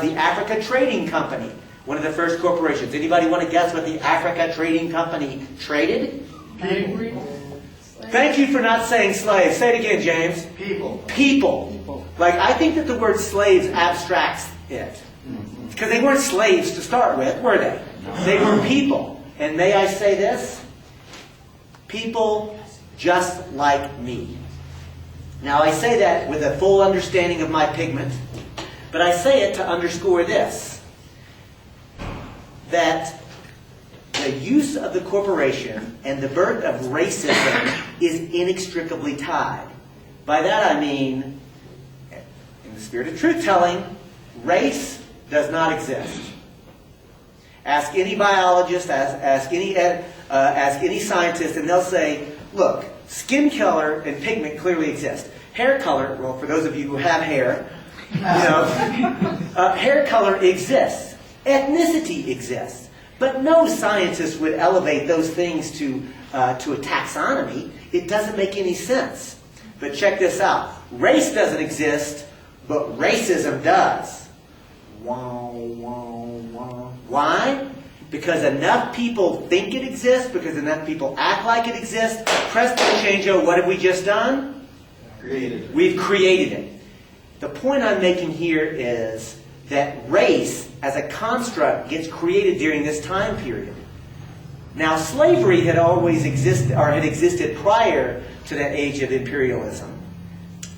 the Africa Trading Company, one of the first corporations. Anybody want to guess what the Africa Trading Company traded? People. Thank you for not saying slaves. Say it again, James. People. People. Like, I think that the word slaves abstracts it. Because they weren't slaves to start with, were they? They were people. And may I say this? People just like me. Now, I say that with a full understanding of my pigment, but I say it to underscore this, that the use of the corporation and the birth of racism is inextricably tied. By that I mean, in the spirit of truth-telling, race does not exist. Ask any biologist, ask any scientist, and they'll say, look, skin color and pigment clearly exist. Hair color, well, for those of you who have hair, hair color exists. Ethnicity exists. But no scientist would elevate those things to a taxonomy. It doesn't make any sense. But check this out. Race doesn't exist, but racism does. Why? Because enough people think it exists, because enough people act like it exists. Presto changeo, what have we just done? Created. We've created it. The point I'm making here is that race as a construct gets created during this time period. Now, slavery had always existed, or had existed prior to that age of imperialism.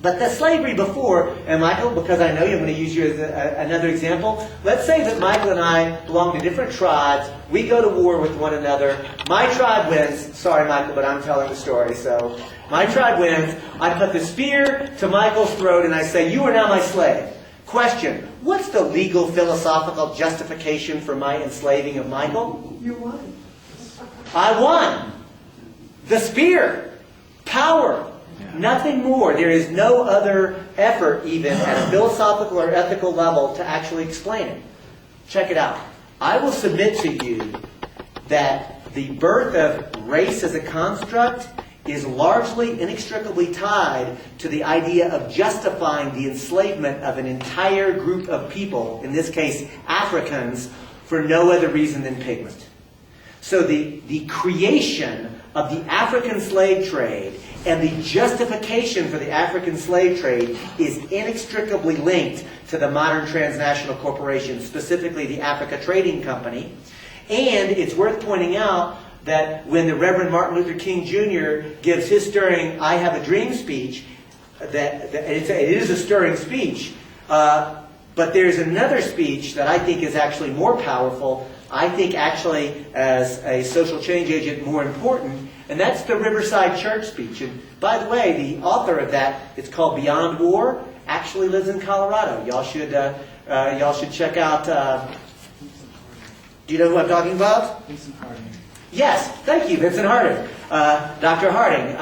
But the slavery before, and Michael, because I know you, I'm going to use you as another example. Let's say that Michael and I belong to different tribes. We go to war with one another. My tribe wins. Sorry, Michael, but I'm telling the story. So my tribe wins. I put the spear to Michael's throat and I say, you are now my slave. Question, what's the legal philosophical justification for my enslaving of Michael? You won. I won. The spear. Power. Nothing more. There is no other effort, even at a philosophical or ethical level, to actually explain it. Check it out. I will submit to you that the birth of race as a construct is largely inextricably tied to the idea of justifying the enslavement of an entire group of people, in this case Africans, for no other reason than pigment. So the creation of the African slave trade and the justification for the African slave trade is inextricably linked to the modern transnational corporation, specifically the Africa Trading Company. And it's worth pointing out that when the Reverend Martin Luther King Jr. gives his stirring I Have a Dream speech, that it is a stirring speech, but there's another speech that I think is actually more powerful, I think actually as a social change agent more important, and that's the Riverside Church speech. And by the way, the author of that, it's called Beyond War, actually lives in Colorado. Y'all should check out, do you know who I'm talking about? Vincent Harding. Yes, thank you, Vincent Harding. Dr. Harding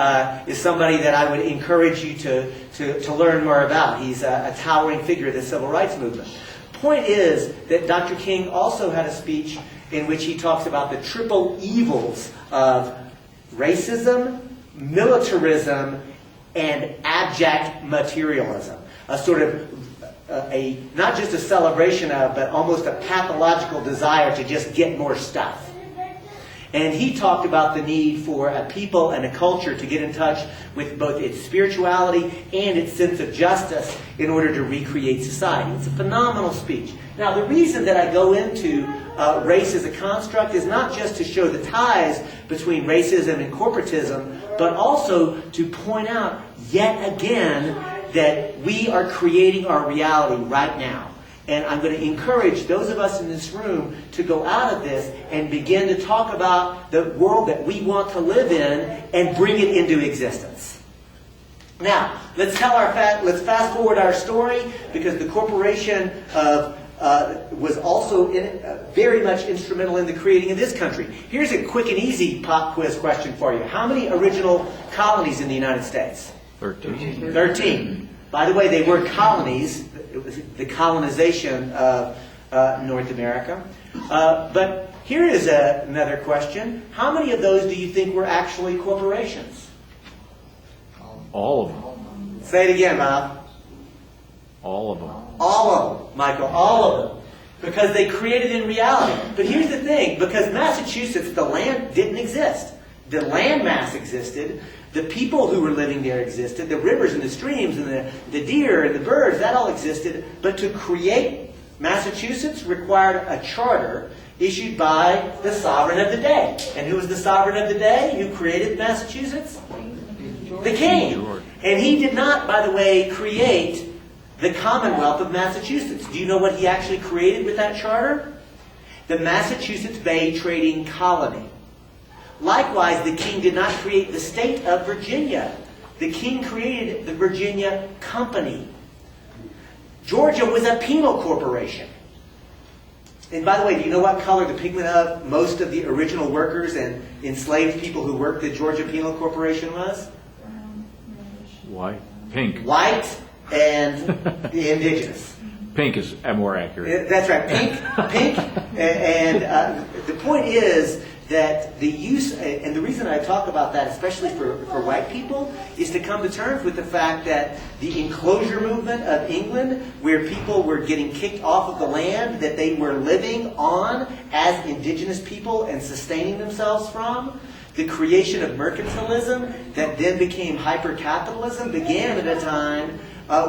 is somebody that I would encourage you to learn more about. He's a towering figure of the civil rights movement. Point is that Dr. King also had a speech in which he talks about the triple evils of racism, militarism, and abject materialism. A sort of, not just a celebration of, but almost a pathological desire to just get more stuff. And he talked about the need for a people and a culture to get in touch with both its spirituality and its sense of justice in order to recreate society. It's a phenomenal speech. Now, the reason that I go into race as a construct is not just to show the ties between racism and corporatism, but also to point out yet again that we are creating our reality right now. And I'm going to encourage those of us in this room to go out of this and begin to talk about the world that we want to live in and bring it into existence. Now, let's fast forward our story, because the corporation was also very much instrumental in the creating of this country. Here's a quick and easy pop quiz question for you. How many original colonies in the United States? 13. 13. By the way, they were colonies. It was the colonization of North America. But here is another question. How many of those do you think were actually corporations? All of them. Say it again, Bob. All of them. All of them, Michael, all of them. Because they created in reality. But here's the thing, because Massachusetts, the land didn't exist. The landmass existed. The people who were living there existed. The rivers and the streams and the deer and the birds, that all existed. But to create Massachusetts required a charter issued by the sovereign of the day. And who was the sovereign of the day who created Massachusetts? The king. And he did not, by the way, create the Commonwealth of Massachusetts. Do you know what he actually created with that charter? The Massachusetts Bay Trading Colony. Likewise, the king did not create the state of Virginia. The king created the Virginia Company. Georgia was a penal corporation. And by the way, do you know what color the pigment of most of the original workers and enslaved people who worked at Georgia Penal Corporation was? White. Pink. White and the indigenous. Pink is more accurate. That's right, pink. And the point is that the use, and the reason I talk about that, especially for white people, is to come to terms with the fact that the enclosure movement of England, where people were getting kicked off of the land that they were living on as indigenous people and sustaining themselves from, the creation of mercantilism that then became hyper-capitalism began at a time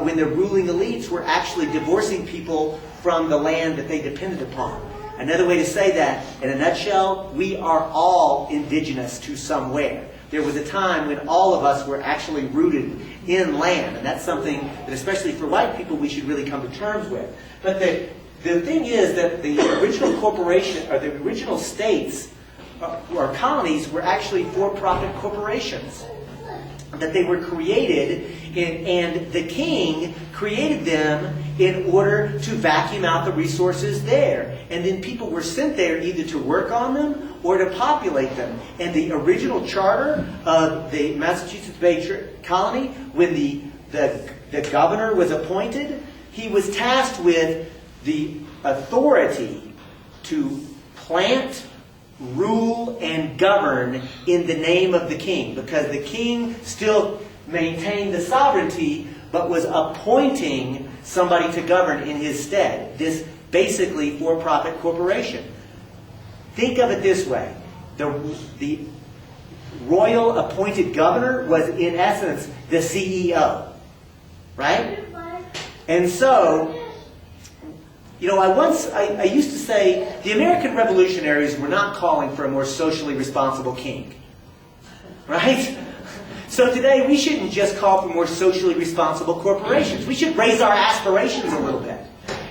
when the ruling elites were actually divorcing people from the land that they depended upon. Another way to say that, in a nutshell, we are all indigenous to somewhere. There was a time when all of us were actually rooted in land, and that's something that, especially for white people, we should really come to terms with. But the thing is that the original corporation, or the original states, or colonies, were actually for-profit corporations. That they were created, and the king created them in order to vacuum out the resources there. And then people were sent there either to work on them or to populate them. And the original charter of the Massachusetts Bay Colony, when the governor was appointed, he was tasked with the authority to plant, rule, and govern in the name of the king, because the king still maintained the sovereignty but was appointing somebody to govern in his stead. This basically for-profit corporation. Think of it this way. The royal appointed governor was in essence the CEO. Right? And so, you know, I used to say the American revolutionaries were not calling for a more socially responsible king. Right? So today we shouldn't just call for more socially responsible corporations. We should raise our aspirations a little bit.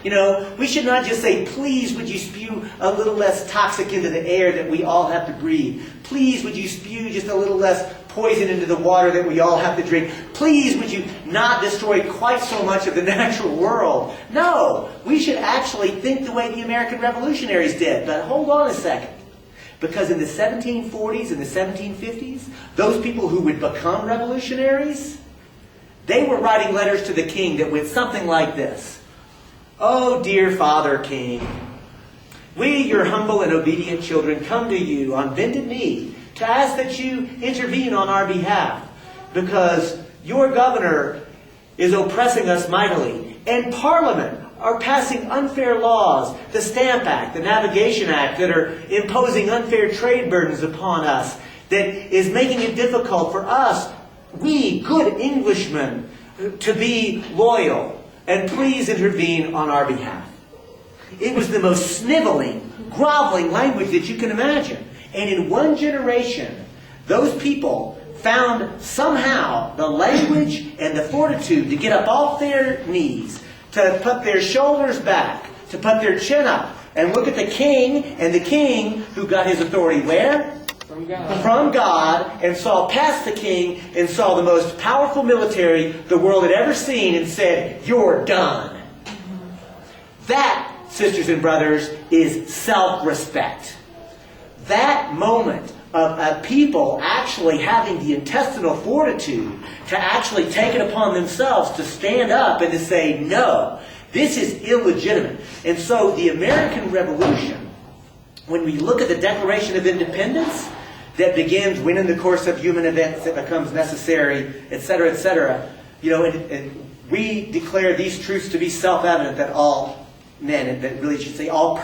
You know, we should not just say, please would you spew a little less toxic into the air that we all have to breathe. Please would you spew just a little less poison into the water that we all have to drink. Please would you not destroy quite so much of the natural world. No, we should actually think the way the American revolutionaries did. But hold on a second. Because in the 1740s and the 1750s, those people who would become revolutionaries, they were writing letters to the king that went something like this. Oh, dear Father King, we, your humble and obedient children, come to you on bended knee to ask that you intervene on our behalf, because your governor is oppressing us mightily, and Parliament are passing unfair laws, the Stamp Act, the Navigation Act, that are imposing unfair trade burdens upon us, that is making it difficult for us, we good Englishmen, to be loyal. And please intervene on our behalf. It was the most sniveling, groveling language that you can imagine. And in one generation, those people found somehow the language and the fortitude to get up off their knees, to put their shoulders back, to put their chin up, and look at the king, and the king who got his authority where? From God, and saw past the king, and saw the most powerful military the world had ever seen, and said, you're done. That, sisters and brothers, is self-respect. That moment of a people actually having the intestinal fortitude to actually take it upon themselves to stand up and to say, no, this is illegitimate. And so the American Revolution, when we look at the Declaration of Independence, that begins when in the course of human events it becomes necessary, etc., etc. You know, and we declare these truths to be self-evident that all men, and that really should say all